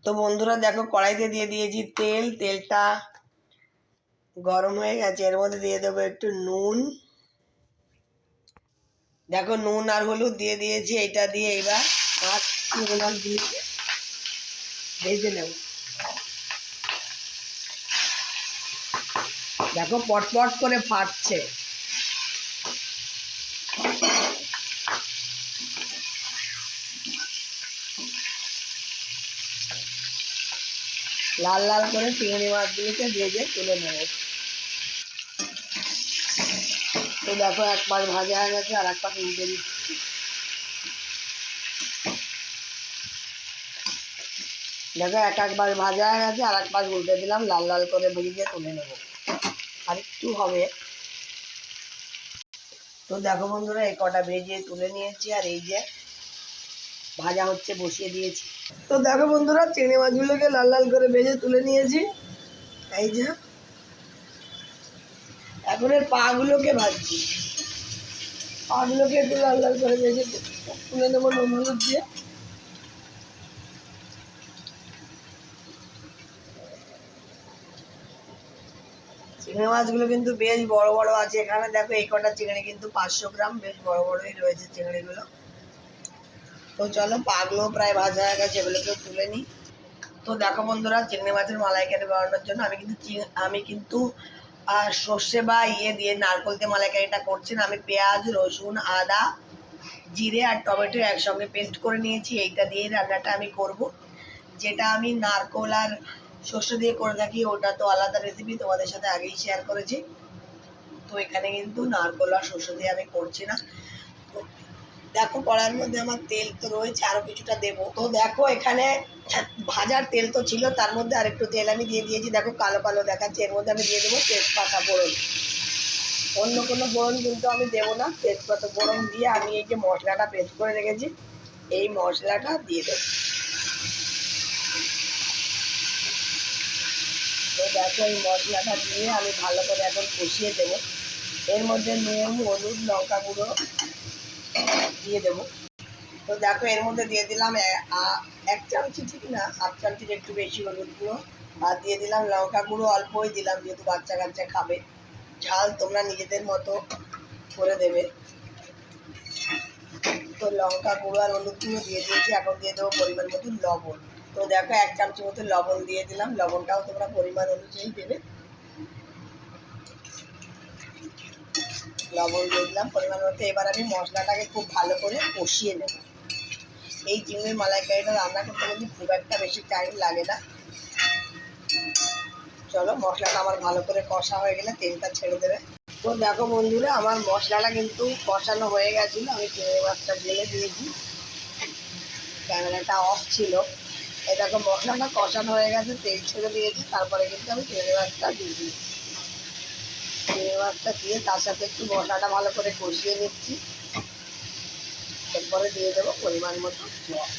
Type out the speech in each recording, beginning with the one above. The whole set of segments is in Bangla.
তো বন্ধুরা দেখো কড়াইতে দিয়ে দিয়েছি তেল, তেলটা গরম হয়ে গেছে। এর মধ্যে দিয়ে দেবো একটু নুন, দেখো নুন আর হলুদ দিয়ে দিয়েছি। এইটা দিয়ে এবার মাছগুলো দিয়ে ভেজে নেব। দেখো পটপট করে ফাটছে। লাল লাল করে চিংড়ি মাছগুলোকে ভেজে তুলে নেব। তো দেখো এক পাশ ভাজা হয়ে গেছে, আর এক পাশ উল্টে দিচ্ছি। দেখো এক পাশ ভাজা হয়ে গেছে, আর এক পাশ উল্টে দিলাম, লাল লাল করে ভেজে তুলে নেব। আর একটু হবে। তো দেখো বন্ধুরা এই কটা ভেজে তুলে নিয়েছি, আর এই যে ভাজা হচ্ছে বসিয়ে দিয়েছি। তো দেখো বন্ধুরা চিংড়ি মাছগুলোকে লাল লাল করে ভেজে তুলে নিয়েছি। এই যে এখন এর পাগুলোকে ভাজছি। পাগুলোকে একটু লাল লাল করে ভেজে তুলে নেবো নুন হলুদ দিয়ে। চিংড়ি মাছগুলো কিন্তু বেশ বড় বড় আছে। এখানে দেখো এই কটা চিংড়ি কিন্তু 500 গ্রাম, বেশ বড় বড়ই রয়েছে চিংড়িগুলো। তো চলো পাগুলো প্রায় ভাজা হয়ে গেছে, এগুলোকেও তুলে নিই। তো দেখো বন্ধুরা চিংড়ি মাছের মালাইকারি বানানোর জন্য আমি কিন্তু সর্ষে বা দিয়ে নারকেল দিয়ে মালাইকারিটা করছি না। আমি পেঁয়াজ, রসুন, আদা, জিরে আর টমেটো একসঙ্গে পেস্ট করে নিয়েছি। এইটা দিয়ে রান্নাটা আমি করব। যেটা আমি নারকেল আর সর্ষে দিয়ে করে থাকি ওটা তো আলাদা রেসিপি, তোমাদের সাথে আগেই শেয়ার করেছি। তো এখানে কিন্তু নারকেল আর সর্ষে দিয়ে আমি করছি না। তো দেখো কড়াইয়ের মধ্যে আমার তেল তো রয়েছে, আরও কিছুটা দেবো। তো দেখো এখানে ভাজার তেল তো ছিল, তার মধ্যে আরেকটু তেল আমি দিয়ে দিয়েছি। দেখো কালো কালো দেখাচ্ছে। এর মধ্যে আমি দিয়ে দেবো তেজপাতা ফোড়ন। অন্য কোনো ফোড়ন কিন্তু আমি দেবো না। তেজপাতা ফোড়ন দিয়ে আমি এই যে মশলাটা পেস্ট করে রেখেছি এই মশলাটা দিয়ে দেবো। তো দেখো এই মশলাটা দিয়ে আমি ভালো করে এখন কষিয়ে দেবো। এর মধ্যে নুন, হলুদ, লঙ্কা গুঁড়ো দিয়ে দেবো। তো দেখো এর মধ্যে দিয়ে দিলাম 1 চামচি, ঠিক না 1/2 চামচির একটু বেশি হলুদ গুঁড়ো। আর দিয়ে দিলাম লঙ্কা গুঁড়ো, অল্পই দিলাম যেহেতু বাচ্চা কাচ্চা খাবে। ঝাল তোমরা নিজেদের মতো করে দেবে। তো লঙ্কা গুঁড়ো আর হলুদ গুঁড়ো দিয়ে দিয়েছি। এখন দিয়ে দেবো পরিমাণ মতো লবণ। তো দেখো 1 চামচি মতো লবণ দিয়ে দিলাম। লবণটাও তোমরা পরিমাণ অনুযায়ী দেবে। লবণ দিয়ে দিলাম পরিমাণ মতো। এবার আমি মশলাটাকে খুব ভালো করে কষিয়ে নেব। এই চিংড়ির মালাইকারিটা রান্না করতে কিন্তু খুব একটা বেশি টাইম লাগে না। চলো মশলাটা আমার ভালো করে কষা হয়ে গেলে তেলটা ছেড়ে দেবে। তো দেখো বন্ধুরা আমার মশলাটা কিন্তু কষানো হয়ে গেছিলো। আমি চিংড়ি মাছটা ঢেলে দিয়েছি, ক্যামেরাটা অফ ছিল। এই দেখো মশলাটা কষানো হয়ে গেছে, তেল ছেড়ে দিয়েছি। তারপরে কিন্তু আমি চিংড়ি মাছটা দিয়ে দিয়েছি। চিংড়ি মাছটা দিয়ে তার সাথে একটু মশলাটা ভালো করে কষিয়ে নিচ্ছি। এরপরে দিয়ে দেবো পরিমাণ মতো জল।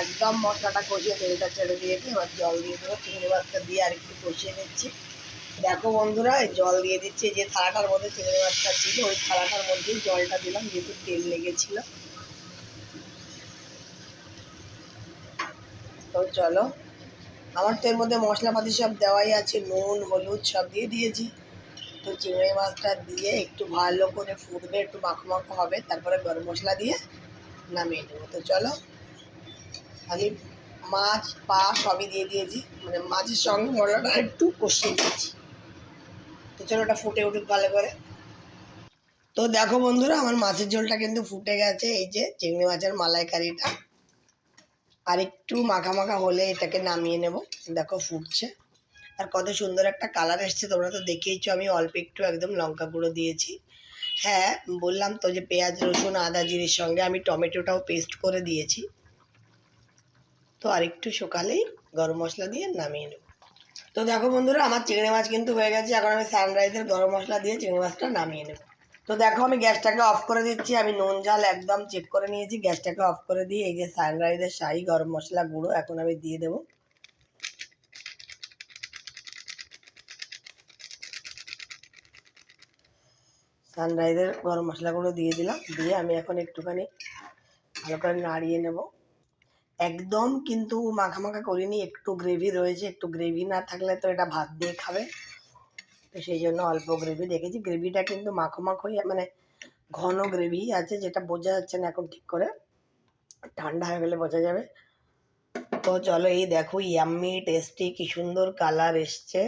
একদম মশলাটা কষিয়ে তেলটা ছেড়ে দিয়েছি। এবার জল দিয়ে দেবো। চিংড়ি মাছটা দিয়ে আর একটু কষিয়ে নিচ্ছি। দেখো বন্ধুরা জল দিয়ে দিচ্ছি। যে থালাটার মধ্যে চিংড়ি মাছটা ছিল ওই থালাটার মধ্যেই জলটা দিলাম, যেহেতু তেল লেগেছিল। তো চলো আমার তো এর মধ্যে মশলাপাতি সব দেওয়াই আছে, নুন হলুদ সব দিয়ে দিয়েছি। তো চিংড়ি মাছটা দিয়ে একটু ভালো করে ফুটবে, একটু মাখো মাখো হবে, তারপরে গরম মশলা দিয়ে নামিয়ে নেবো। তো চলো আমি মাছ পা সবই দিয়ে দিয়েছি, মানে মাছের সঙ্গে মশলাটা একটু কষিয়ে দিয়েছি। তো চলো ওটা ফুটে উঠুক ভালো করে। তো দেখো বন্ধুরা আমার মাছের ঝোলটা কিন্তু ফুটে গেছে। এই যে চিংড়ি মাছের মালাইকারিটা আর একটু মাখা মাখা হলে এটাকে নামিয়ে নেব। দেখো ফুটছে আর কত সুন্দর একটা কালার এসছে। তোমরা তো দেখেইছো আমি অল্প একটু একদম লঙ্কা গুঁড়ো দিয়েছি। হ্যাঁ বললাম তো যে পেঁয়াজ, রসুন, আদা, জিরের সঙ্গে আমি টমেটোটাও পেস্ট করে দিয়েছি। তো আর একটু শুকালেই গরম মশলা দিয়ে নামিয়ে নেব। তো দেখো বন্ধুরা আমার চিংড়ি মাছ কিন্তু হয়ে গেছে। এখন আমি সানরাইজের গরম মশলা দিয়ে চিংড়ি মাছটা নামিয়ে নেব। তো দেখো আমি গ্যাসটাকে অফ করে দিচ্ছি। আমি নুন ঝাল একদম চেক করে নিয়েছি। গ্যাসটাকে অফ করে দিয়ে এই যে সানরাইজের শাহি গরম মশলা গুঁড়ো এখন আমি দিয়ে দেবো। সানরাইজের গরম মশলা গুঁড়ো দিয়ে দিলাম। দিয়ে আমি এখন একটুখানি ভালো করে নাড়িয়ে নেব। একদম কিন্তু মাখা মাখা করিনি, একটু গ্রেভি রয়েছে, একটু গ্রেভি না থাকলে তো এটা ভাত দিয়ে খাবে, তো সেই জন্য অল্প গ্রেভি রেখেছি। গ্রেভিটা কিন্তু মাখো মাখোই মানে ঘন গ্রেভি আছে, যেটা বোঝা যাচ্ছে না এখন ঠিক করে, ঠান্ডা হয়ে গেলে বোঝা যাবে। তো চলো এই দেখো ইয়াম্মি টেস্টি কি সুন্দর কালার এসছে।